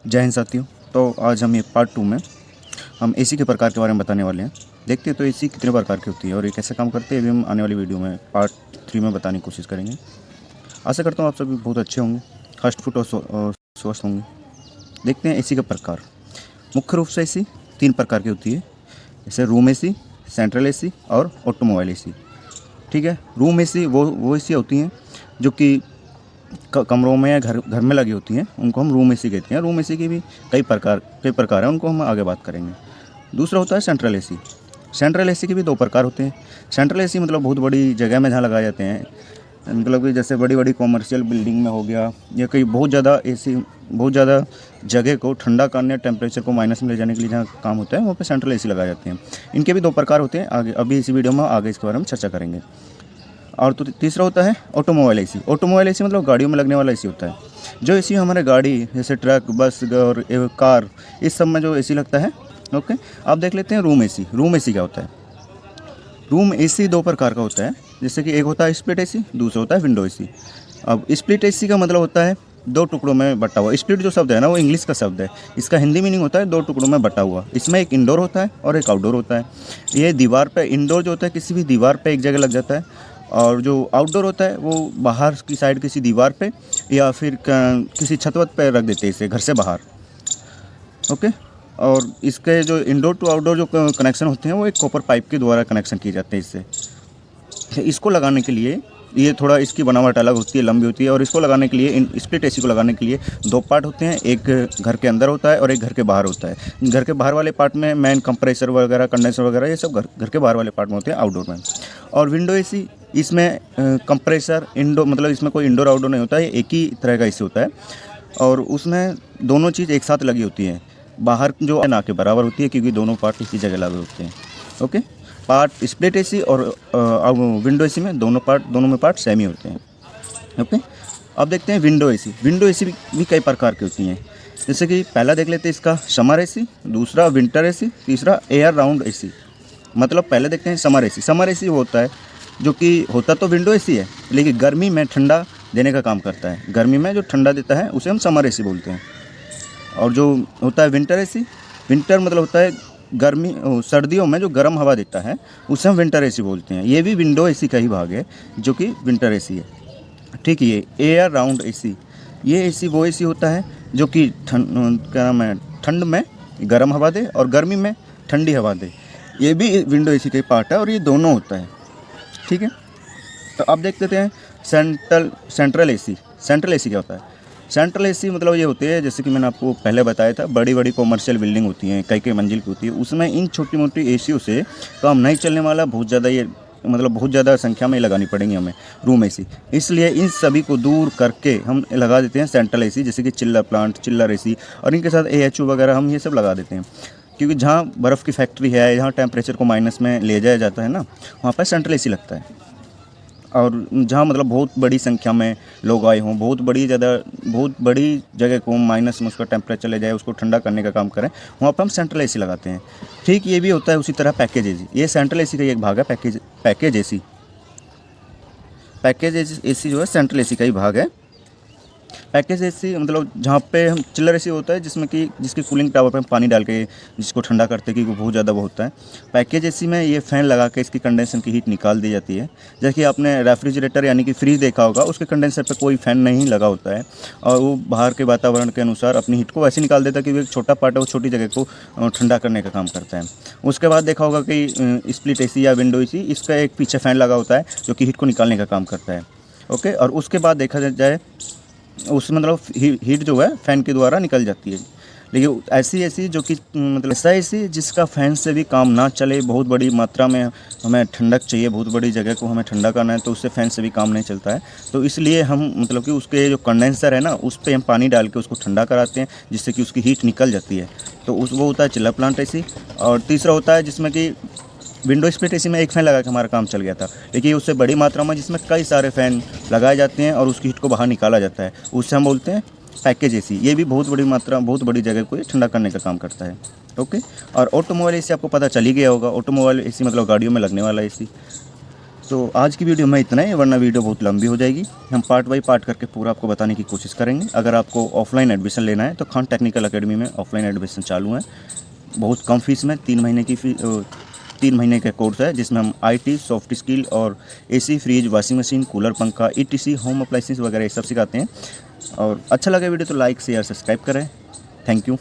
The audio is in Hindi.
जय हिंद साथियों। तो आज हम ये पार्ट 2 में हम एसी के प्रकार के बारे में बताने वाले हैं। देखते हैं तो एसी कितने प्रकार की होती है और ये कैसे काम करते हैं, अभी हम आने वाली वीडियो में पार्ट 3 में बताने की कोशिश करेंगे। आशा करता हूँ आप सभी बहुत अच्छे होंगे, हष्ट फुट और स्वस्थ होंगे। देखते हैं एसी का प्रकार। मुख्य रूप से एसी 3 प्रकार की होती है, जैसे रूम एसी, सेंट्रल एसी और ऑटोमोबाइल एसी। ठीक है, रूम एसी वो एसी होती हैं जो कि कमरों में या घर में लगी होती हैं, उनको हम रूम एसी कहते हैं। रूम एसी के भी कई प्रकार हैं, उनको हम आगे बात करेंगे। दूसरा होता है सेंट्रल एसी। सेंट्रल एसी के भी 2 प्रकार होते हैं। सेंट्रल एसी मतलब बहुत बड़ी जगह में जहाँ लगाए जाते हैं, मतलब कि जैसे बड़ी बड़ी कॉमर्शियल बिल्डिंग में हो गया या कहीं बहुत ज़्यादा जगह को ठंडा करने, टेम्परेचर को माइनस में ले जाने के लिए जहाँ काम होता है वहाँ पे सेंट्रल एसी लगाए जाते हैं। इनके भी 2 प्रकार होते हैं, आगे अभी इसी वीडियो में आगे इसके बारे में चर्चा करेंगे। और तो तीसरा होता है ऑटोमोबाइल एसी। ऑटोमोबाइल एसी मतलब गाड़ियों में लगने वाला एसी होता है। जो एसी हमारे गाड़ी जैसे ट्रक, बस और कार, इस सब में जो एसी लगता है। ओके, आप देख लेते हैं रूम एसी। रूम एसी क्या होता है? रूम एसी 2 प्रकार का होता है, जैसे कि एक होता है स्प्लिट एसी, दूसरा होता है विंडो एसी। अब स्प्लिट एसी का मतलब होता है 2 टुकड़ों में बटा हुआ। स्प्लिट जो शब्द है ना, वो इंग्लिश का शब्द है। इसका हिंदी मीनिंग होता है 2 टुकड़ों में बटा हुआ। इसमें एक इंडोर होता है और एक आउटडोर होता है। ये दीवार पे, इंडोर जो होता है किसी भी दीवार पे एक जगह लग जाता है, और जो आउटडोर होता है वो बाहर की साइड किसी दीवार पे या फिर किसी छत वत पे रख देते हैं, इसे घर से बाहर। ओके, और इसके जो इंडोर टू आउटडोर जो कनेक्शन होते हैं वो एक कॉपर पाइप के द्वारा कनेक्शन किए जाते हैं इससे। इसको लगाने के लिए ये थोड़ा इसकी बनावट अलग होती है, लंबी होती है, और इसको लगाने के लिए, इन स्प्लिट एसी को लगाने के लिए 2 पार्ट होते हैं। एक घर के अंदर होता है और एक घर के बाहर होता है। घर के बाहर वाले पार्ट में मेन कंप्रेसर वगैरह, कंडेंसर वगैरह, ये सब घर के बाहर वाले पार्ट में होते हैं, आउटडोर में। और विंडो एसी, इसमें कंप्रेसर इंडोर, मतलब इसमें कोई इंडोर आउटडोर नहीं होता है, एक ही तरह का एसी होता है और उसमें दोनों चीज़ एक साथ लगी होती है। बाहर जो ना के बराबर होती है क्योंकि दोनों पार्ट इसी जगह लगे होते हैं। ओके, पार्ट स्प्लिट एसी और विंडो एसी में दोनों में पार्ट सेम ही होते हैं। ओके, अब देखते हैं विंडो एसी। विंडो एसी भी कई प्रकार की होती हैं, जैसे कि पहला देख लेते हैं इसका समर एसी, दूसरा विंटर एसी, तीसरा एयर राउंड एसी। मतलब पहले देखते हैं समर एसी। समर एसी वो होता है जो कि होता तो विंडो एसी है, लेकिन गर्मी में ठंडा देने का काम करता है। गर्मी में जो ठंडा देता है उसे हम समर एसी बोलते हैं। और जो होता है विंटर एसी, विंटर मतलब होता है सर्दियों में जो गर्म हवा देता है उसे हम विंटर एसी बोलते हैं। ये भी विंडो एसी का ही भाग है जो कि विंटर एसी है। ठीक है, एयर राउंड एसी, ये एसी वो एसी होता है जो कि ठंड में गर्म हवा दे और गर्मी में ठंडी हवा दे। ये भी विंडो एसी का ही पार्ट है और ये दोनों होता है। ठीक है, तो अब देख लेते हैं सेंट्रल एसी। सेंट्रल एसी क्या होता है? सेंट्रल एसी मतलब ये होते हैं, जैसे कि मैंने आपको पहले बताया था, बड़ी बड़ी कॉमर्शियल बिल्डिंग होती हैं, कई मंजिल की होती है, उसमें इन छोटी मोटी एसीओ से काम नहीं चलने वाला, बहुत ज़्यादा संख्या में लगानी पड़ेंगी हमें रूम एसी। इसलिए इन सभी को दूर करके हम लगा देते हैं सेंट्रल एसी, जैसे कि चिल्लर प्लांट, चिल्लर एसी, और इनके साथ AHU वगैरह हम ये सब लगा देते हैं। क्योंकि जहाँ बर्फ़ की फैक्ट्री है, जहाँ टेम्परेचर को माइनस में ले जाया जाता है ना, वहाँ पर सेंट्रल एसी लगता है। और जहाँ मतलब बहुत बड़ी संख्या में लोग आए हों, बहुत बड़ी जगह को माइनस में उसका टेम्परेचर ले जाए, उसको ठंडा करने का काम करें, वहाँ पर हम सेंट्रल एसी लगाते हैं। ठीक, ये भी होता है उसी तरह पैकेज एसी। ये सेंट्रल एसी का एक भाग है, पैकेज एसी। पैकेज एसी जो है सेंट्रल एसी का ही भाग है। पैकेज एसी मतलब जहाँ पे हम चिल्लर एसी होता है, जिसकी कूलिंग टावर पे हम पानी डाल के जिसको ठंडा करते हैं क्योंकि बहुत ज़्यादा वो होता है। पैकेज एसी में ये फ़ैन लगा के इसकी कंडेंसर की हीट निकाल दी जाती है। जैसे कि आपने रेफ्रिजरेटर यानी कि फ्रिज देखा होगा, उसके कंडेंसर पे कोई फ़ैन नहीं लगा होता है और वो बाहर के वातावरण के अनुसार अपनी हीट को वैसे निकाल देता है क्योंकि एक छोटा पार्ट है, वो छोटी जगह को ठंडा करने का काम करता है। उसके बाद देखा होगा कि स्प्लिट एसी या विंडो एसी, इसका एक पीछे फ़ैन लगा होता है जो कि हीट को निकालने का काम करता है। ओके, और उसके बाद देखा जाए उसमें मतलब हीट जो है फ़ैन के द्वारा निकल जाती है। लेकिन ऐसी एसी जो कि मतलब ऐसा एसी जिसका फ़ैन से भी काम ना चले, बहुत बड़ी मात्रा में हमें ठंडक चाहिए, बहुत बड़ी जगह को हमें ठंडा करना है, तो उससे फ़ैन से भी काम नहीं चलता है। तो इसलिए हम मतलब कि उसके जो कंडेंसर है ना, उस पर हम पानी डाल के उसको ठंडा कराते हैं, जिससे कि उसकी हीट निकल जाती है। तो वो होता है चिल्लर प्लांट एसी। और तीसरा होता है जिसमें कि विंडो स्प्लिट एसी में एक फ़ैन लगा के हमारा काम चल गया था, लेकिन उससे बड़ी मात्रा में जिसमें कई सारे फ़ैन लगाए जाते हैं और उसकी हीट को बाहर निकाला जाता है, उससे हम बोलते हैं पैकेज एसी। ये भी बहुत बड़ी जगह को ठंडा करने का काम करता है। ओके, और ऑटोमोबाइल एसी आपको पता चल ही गया होगा। ऑटोमोबाइल एसी मतलब गाड़ियों में लगने वाला एसी। तो आज की वीडियो में इतना ही, वरना वीडियो बहुत लंबी हो जाएगी। हम पार्ट बाई पार्ट करके पूरा आपको बताने की कोशिश करेंगे। अगर आपको ऑफलाइन एडमिशन लेना है तो खान टेक्निकल अकेडमी में ऑफलाइन एडमिशन चालू है, बहुत कम फीस में। 3 महीने की 3 महीने का कोर्स है, जिसमें हम IT, सॉफ्ट स्किल और AC, fridge, washing machine, cooler, पंखा, ETC, होम अप्लाइंसेस वगैरह ये सब सिखाते हैं। और अच्छा लगे वीडियो तो लाइक शेयर सब्सक्राइब करें। Thank you.